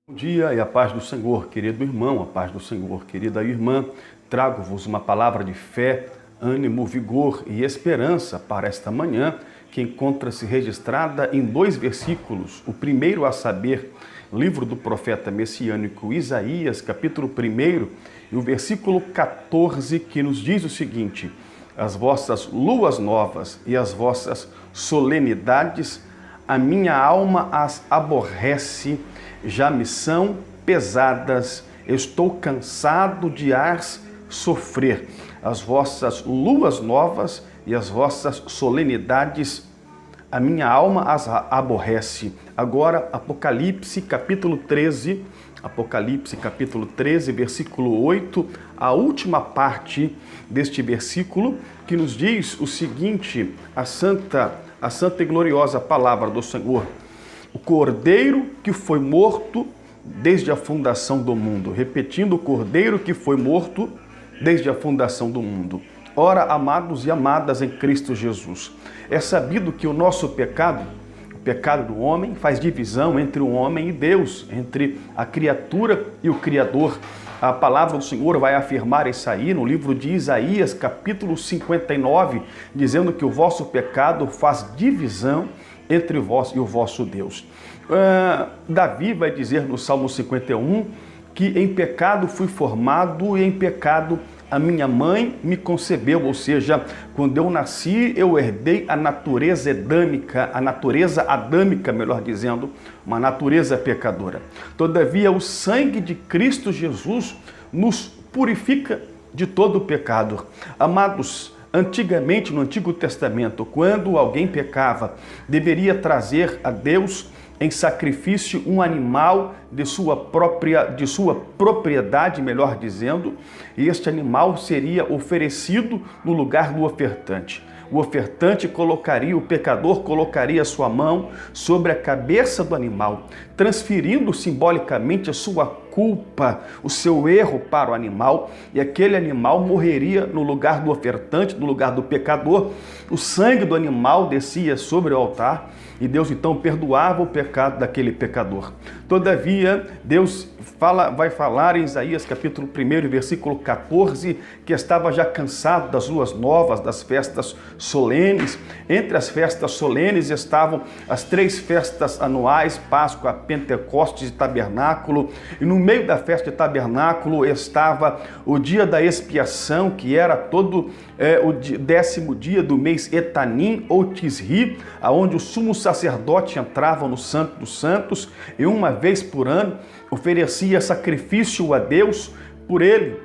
Bom dia e a paz do Senhor, querido irmão, a paz do Senhor, querida irmã. Trago-vos uma palavra de fé, ânimo, vigor e esperança para esta manhã, que encontra-se registrada em 2 versículos. O primeiro a saber, livro do profeta messiânico Isaías, capítulo 1, e o versículo 14, que nos diz o seguinte: as vossas luas novas e as vossas solenidades, a minha alma as aborrece, já me são pesadas, estou cansado de as sofrer. As vossas luas novas e as vossas solenidades, a minha alma as aborrece. Agora, Apocalipse capítulo 13, versículo 8, a última parte deste versículo, que nos diz o seguinte: a santa e gloriosa palavra do Senhor. O cordeiro que foi morto desde a fundação do mundo. Repetindo, o cordeiro que foi morto desde a fundação do mundo. Ora, amados e amadas em Cristo Jesus, é sabido que o nosso pecado, o pecado do homem, faz divisão entre o homem e Deus, entre a criatura e o Criador. A palavra do Senhor vai afirmar isso aí no livro de Isaías, capítulo 59, dizendo que o vosso pecado faz divisão entre vós e o vosso Deus. Davi vai dizer no Salmo 51 que em pecado fui formado e em pecado a minha mãe me concebeu, ou seja, quando eu nasci eu herdei a natureza adâmica, melhor dizendo, uma natureza pecadora. Todavia o sangue de Cristo Jesus nos purifica de todo o pecado. Amados, antigamente, no Antigo Testamento, quando alguém pecava, deveria trazer a Deus em sacrifício um animal de sua propriedade, melhor dizendo, e este animal seria oferecido no lugar do ofertante. O ofertante o pecador colocaria sua mão sobre a cabeça do animal, transferindo simbolicamente a sua culpa, o seu erro para o animal, e aquele animal morreria no lugar do ofertante, no lugar do pecador. O sangue do animal descia sobre o altar e Deus então perdoava o pecado daquele pecador. Todavia, Deus vai falar em Isaías capítulo 1, versículo 14, que estava já cansado das luas novas, das festas solenes. Entre as festas solenes estavam as 3 festas anuais, Páscoa, Pentecostes e Tabernáculo, e no meio da festa de Tabernáculo estava o dia da expiação, que era todo o 10º dia do mês Etanim ou Tisri, aonde o sumo sacerdote entrava no Santo dos Santos e uma vez por ano oferecia sacrifício a Deus por ele,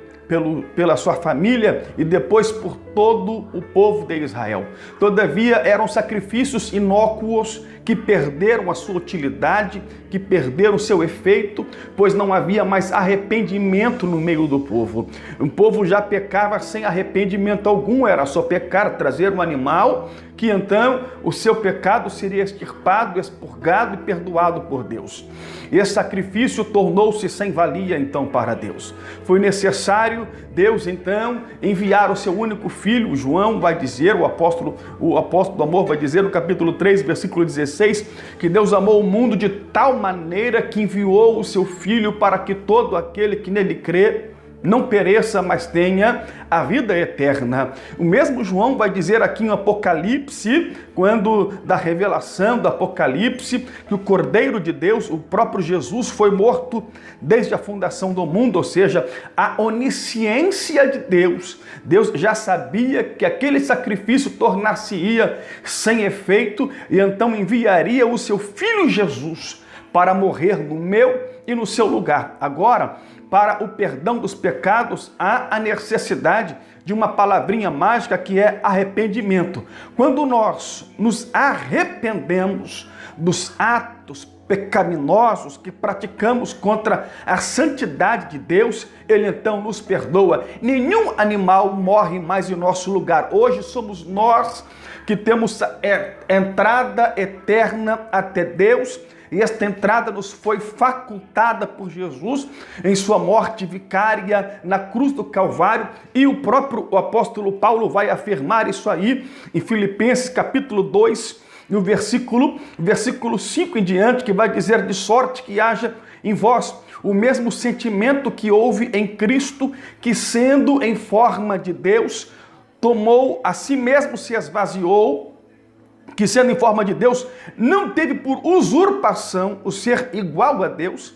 pela sua família e depois por todo o povo de Israel. Todavia, eram sacrifícios inócuos que perderam a sua utilidade, que perderam o seu efeito, pois não havia mais arrependimento no meio do povo. O povo já pecava sem arrependimento algum, era só pecar, trazer um animal, que então o seu pecado seria extirpado, expurgado e perdoado por Deus. Esse sacrifício tornou-se sem valia então para Deus. Foi necessário Deus então enviar o seu único filho. João vai dizer, o apóstolo do amor vai dizer no capítulo 3, versículo 16, que Deus amou o mundo de tal maneira que enviou o seu filho para que todo aquele que nele crê não pereça, mas tenha a vida eterna. O mesmo João vai dizer aqui em Apocalipse, quando da revelação do Apocalipse, que o Cordeiro de Deus, o próprio Jesus, foi morto desde a fundação do mundo, ou seja, a onisciência de Deus. Deus já sabia que aquele sacrifício tornar-se-ia sem efeito e então enviaria o seu Filho Jesus para morrer no meu e no seu lugar. Agora, para o perdão dos pecados, há a necessidade de uma palavrinha mágica que é arrependimento. Quando nós nos arrependemos dos atos pecaminosos que praticamos contra a santidade de Deus, Ele então nos perdoa. Nenhum animal morre mais em nosso lugar. Hoje somos nós que temos entrada eterna até Deus, e esta entrada nos foi facultada por Jesus em sua morte vicária na cruz do Calvário, e o apóstolo Paulo vai afirmar isso aí em Filipenses capítulo 2, no versículo 5 em diante, que vai dizer: de sorte que haja em vós o mesmo sentimento que houve em Cristo, que sendo em forma de Deus, tomou a si mesmo, se esvaziou, que sendo em forma de Deus, não teve por usurpação o ser igual a Deus,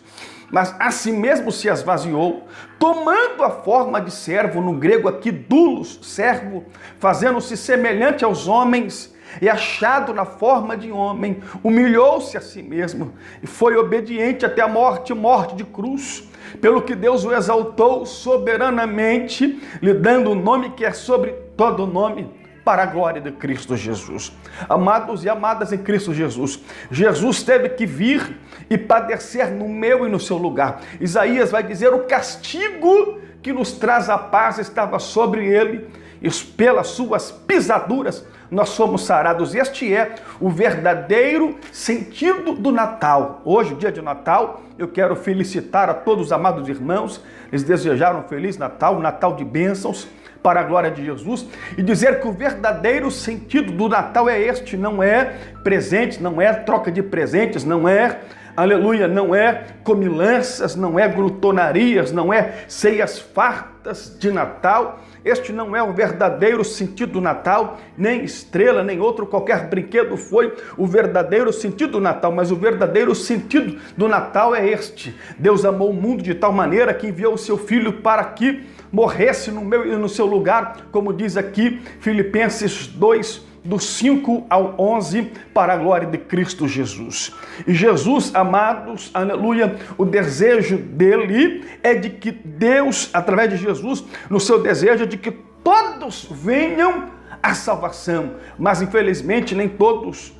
mas a si mesmo se esvaziou, tomando a forma de servo, no grego aqui doulos, servo, fazendo-se semelhante aos homens, e achado na forma de homem, humilhou-se a si mesmo, e foi obediente até a morte, morte de cruz, pelo que Deus o exaltou soberanamente, lhe dando o nome que é sobre todo nome, para a glória de Cristo Jesus. Amados e amadas em Cristo Jesus, Jesus teve que vir e padecer no meu e no seu lugar. Isaías vai dizer: o castigo que nos traz a paz estava sobre ele, e pelas suas pisaduras nós somos sarados. Este é o verdadeiro sentido do Natal. Hoje, dia de Natal, eu quero felicitar a todos os amados irmãos, eles desejaram um Feliz Natal, um Natal de bênçãos, para a glória de Jesus, e dizer que o verdadeiro sentido do Natal é este: não é presentes, não é troca de presentes, não é, aleluia, não é comilanças, não é glutonarias, não é ceias fartas de Natal. Este não é o verdadeiro sentido do Natal, nem estrela, nem outro qualquer brinquedo foi o verdadeiro sentido do Natal, mas o verdadeiro sentido do Natal é este: Deus amou o mundo de tal maneira que enviou o seu Filho para que morresse no meu e no seu lugar, como diz aqui Filipenses 2, do 5 ao 11, para a glória de Cristo Jesus. E Jesus, amados, aleluia, o desejo dele é de que Deus, através de Jesus, no seu desejo é de que todos venham à salvação, mas infelizmente nem todos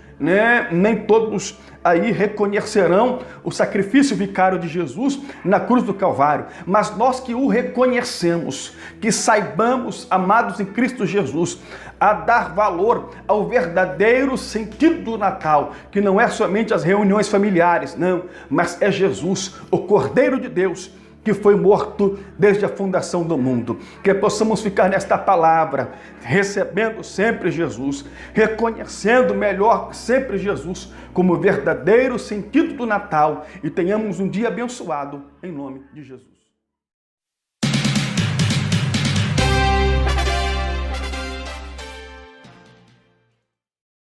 aí reconhecerão o sacrifício vicário de Jesus na cruz do Calvário, mas nós que o reconhecemos, que saibamos, amados em Cristo Jesus, a dar valor ao verdadeiro sentido do Natal, que não é somente as reuniões familiares, não, mas é Jesus, o Cordeiro de Deus, que foi morto desde a fundação do mundo. Que possamos ficar nesta palavra, recebendo sempre Jesus, reconhecendo melhor sempre Jesus como verdadeiro sentido do Natal, e tenhamos um dia abençoado em nome de Jesus.